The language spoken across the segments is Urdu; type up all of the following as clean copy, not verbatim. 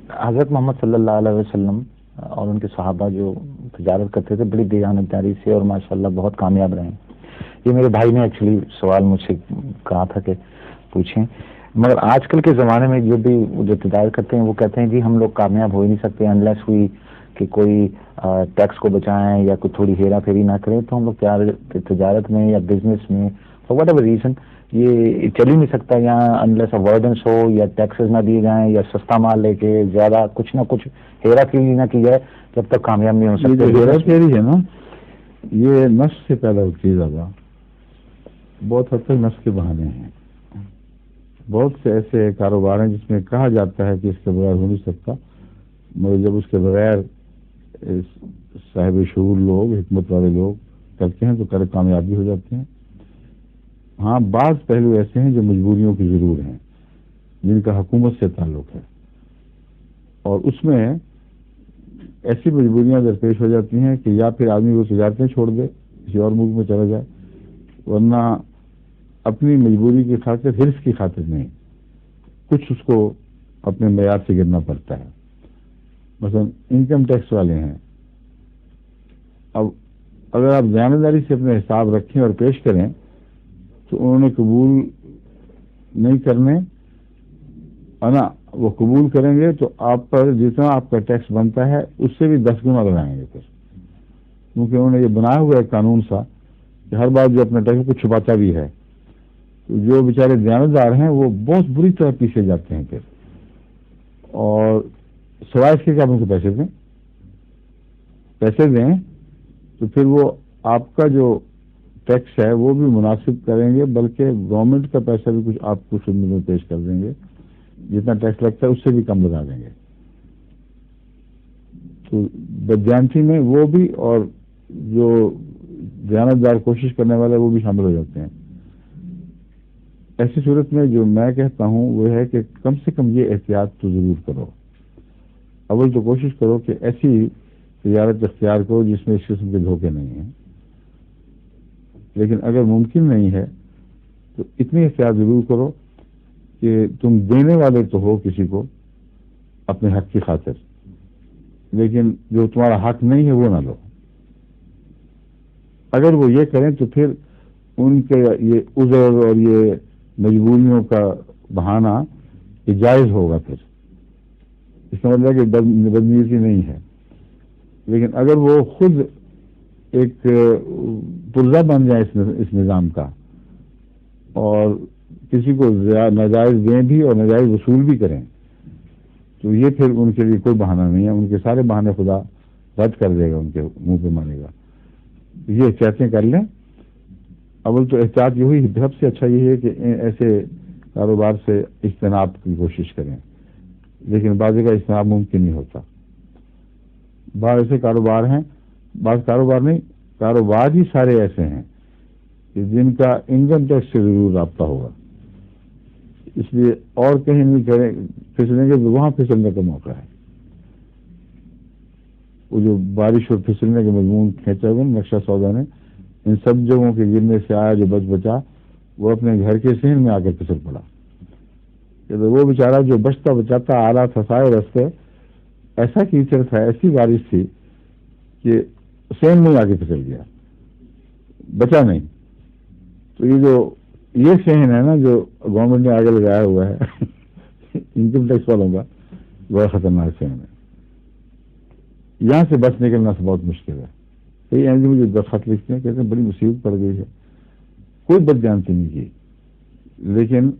حضرت محمد صلی اللہ علیہ وسلم اور ان کے صحابہ جو تجارت کرتے تھے بڑی دیانتداری سے اور ماشاءاللہ بہت کامیاب رہے ہیں. یہ میرے بھائی نے ایکچولی سوال مجھ سے کہا تھا کہ پوچھیں. مگر آج کل کے زمانے میں جو تجارت کرتے ہیں وہ کہتے ہیں جی ہم لوگ کامیاب ہو ہی نہیں سکتے انلیس ہوئی کہ کوئی ٹیکس کو بچائیں یا کوئی تھوڑی ہیرا پھیری نہ کریں تو ہم لوگ تجارت میں یا بزنس میں فار واٹ ایور ریزن یہ چل ہی نہیں سکتا یہاں انلیس اوائڈنس ہو یا ٹیکسز نہ دیے جائیں یا سستا مال لے کے زیادہ کچھ نہ کچھ ہیرا پھیری نہ کی جائے جب تک کامیاب نہیں ہو سکتے. ہیرا پھیری ہے نا یہ نفس سے پیدا ہوتی ہے زیادہ. بہت حد تک نفس کے بہانے ہیں. بہت سے ایسے کاروبار ہیں جس میں کہا جاتا ہے کہ اس کے بغیر ہو نہیں سکتا مگر جب اس کے بغیر صاحب شعور لوگ حکمت والے لوگ کرتے ہیں تو کامیابی ہو جاتے ہیں. ہاں بعض پہلو ایسے ہیں جو مجبوریوں کی ضرور ہیں جن کا حکومت سے تعلق ہے اور اس میں ایسی مجبوریاں درپیش ہو جاتی ہیں کہ یا پھر آدمی وہ تجارتیں چھوڑ دے کسی اور ملک میں چلا جائے ورنہ اپنی مجبوری کی خاطر حرص کی خاطر نہیں کچھ اس کو اپنے معیار سے گرنا پڑتا ہے. مثلا انکم ٹیکس والے ہیں. اب اگر آپ دیانتداری سے اپنے حساب رکھیں اور پیش کریں تو انہوں نے قبول نہیں کرنے نا وہ قبول کریں گے تو آپ پر جتنا آپ کا ٹیکس بنتا ہے اس سے بھی 10 گنا لگائیں گے پھر کیونکہ انہوں نے یہ بنایا ہوا ہے قانون سا کہ ہر بار جو اپنے ٹیکس کو چھپاتا بھی ہے تو جو بیچارے دیانتدار ہیں وہ بہت بری طرح پیچھے جاتے ہیں پھر اور سوائے اس کے کہ آپ ان کو پیسے دیں تو پھر وہ آپ کا جو ٹیکس ہے وہ بھی مناسب کریں گے بلکہ گورنمنٹ کا پیسہ بھی کچھ آپ کو خدمت میں پیش کر دیں گے جتنا ٹیکس لگتا ہے اس سے بھی کم لگا دیں گے. تو بدجانتی میں وہ بھی اور جو دیانتدار کوشش کرنے والے وہ بھی شامل ہو جاتے ہیں. ایسی صورت میں جو میں کہتا ہوں وہ ہے کہ کم سے کم یہ احتیاط تو ضرور کرو. اول تو کوشش کرو کہ ایسی تجارت اختیار کرو جس میں اس قسم کے دھوکے نہیں ہیں. لیکن اگر ممکن نہیں ہے تو اتنی احتیاط ضرور کرو کہ تم دینے والے تو ہو کسی کو اپنے حق کی خاطر لیکن جو تمہارا حق نہیں ہے وہ نہ لو. اگر وہ یہ کریں تو پھر ان کے یہ عذر اور یہ مجبوریوں کا بہانہ یہ جائز ہوگا. پھر اس کا مطلب کہ بدنیتی نہیں ہے. لیکن اگر وہ خود ایک پرزہ بن جائے اس نظام کا اور کسی کو ناجائز دیں بھی اور ناجائز وصول بھی کریں تو یہ پھر ان کے لیے کوئی بہانہ نہیں ہے. ان کے سارے بہانے خدا رد کر دے گا ان کے منہ پہ مارے گا. یہ احتیاطیں کر لیں. اول تو احتیاط یہ ہوئی سب سے اچھا یہ ہے کہ ایسے کاروبار سے اجتناب کی کوشش کریں لیکن بعض کا اجتناب ممکن نہیں ہوتا. بعض ایسے کاروبار ہیں بعض کاروبار نہیں کاروبار ہی سارے ایسے ہیں کہ جن کا انکم ٹیکس سے ضرور رابطہ ہوگا اس لیے اور کہیں نہیں کریں پھسلیں گے تو وہاں پھسلنے کا موقع ہے. وہ جو بارش اور پھسلنے کے مضمون کھینچا ہوا نقشہ سودا نے ان سب جگہوں کے گرنے سے آیا جو بچا وہ اپنے گھر کے صحن میں آ کر پھسل پڑا. وہ بیچارہ جو بچتا بچاتا آ رہا تھا سارے رستے ایسا کیچڑ تھا ایسی بارش تھی کہ صحن میں آ کے پھسل گیا بچا نہیں. تو یہ صحن ہے نا جو گورنمنٹ نے آگے لگایا ہوا ہے انکم ٹیکس والوں کا بڑا خطرناک صحن ہے. یہاں سے بچ نکلنا بہت مشکل ہے. کئی این جی مجھے درخط لکھتے ہیں کہتے ہیں بڑی مصیبت پڑ گئی ہے. کوئی بدجانتی نہیں کی لیکن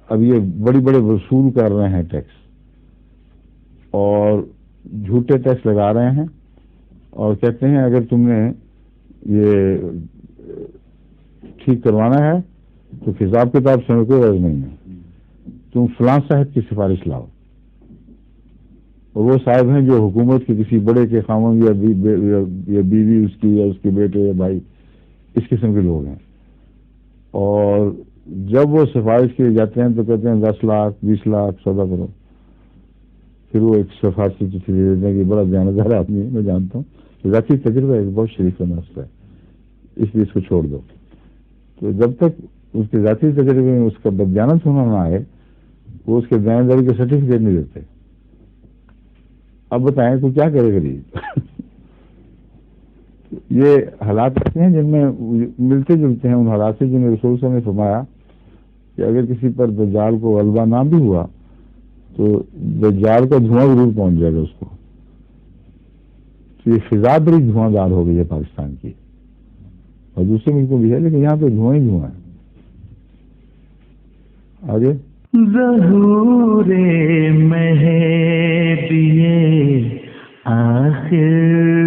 اب یہ بڑے وصول کر رہے ہیں ٹیکس اور جھوٹے ٹیکس لگا رہے ہیں اور کہتے ہیں اگر تم نے یہ ٹھیک کروانا ہے تو حساب کتاب سے کوئی غرض نہیں ہے تم فلاں صاحب کی سفارش لاؤ. اور وہ صاحب ہیں جو حکومت کے کسی بڑے کے خاوند یا بیوی اس کی یا اس کے بیٹے یا بھائی اس قسم کے لوگ ہیں. اور جب وہ سفارش کے لیے جاتے ہیں تو کہتے ہیں 10 لاکھ 20 لاکھ سودا کرو. پھر وہ ایک سفارشی چٹھی دے دیتے ہیں کہ بڑا دیانتدار آدمی ہے میں جانتا ہوں ذاتی تجربہ ایک بہت شریف نفس ہے اس لیے اس کو چھوڑ دو. تو جب تک اس کے ذاتی تجربے میں اس کا بدجانت ہونا نہ آئے وہ اس کے دیانتداری کے سرٹیفکیٹ نہیں دیتے. اب بتائیں تو کیا کرے غریب؟ یہ حالات ایسے ہیں جن میں ملتے جلتے ہیں ان حالات سے جن میں رسول صلی اللہ علیہ وسلم نے فرمایا کہ اگر کسی پر دجال کو غلبہ نہ بھی ہوا تو دجال کا دھواں ضرور پہنچ جائے گا اس کو. تو یہ فضا بڑی دھواں دار ہو گئی ہے پاکستان کی اور دوسرے ملکوں بھی ہے، لیکن یہاں پہ دھواں ہی دھواں ہے. آگے ظہور مہدی آخر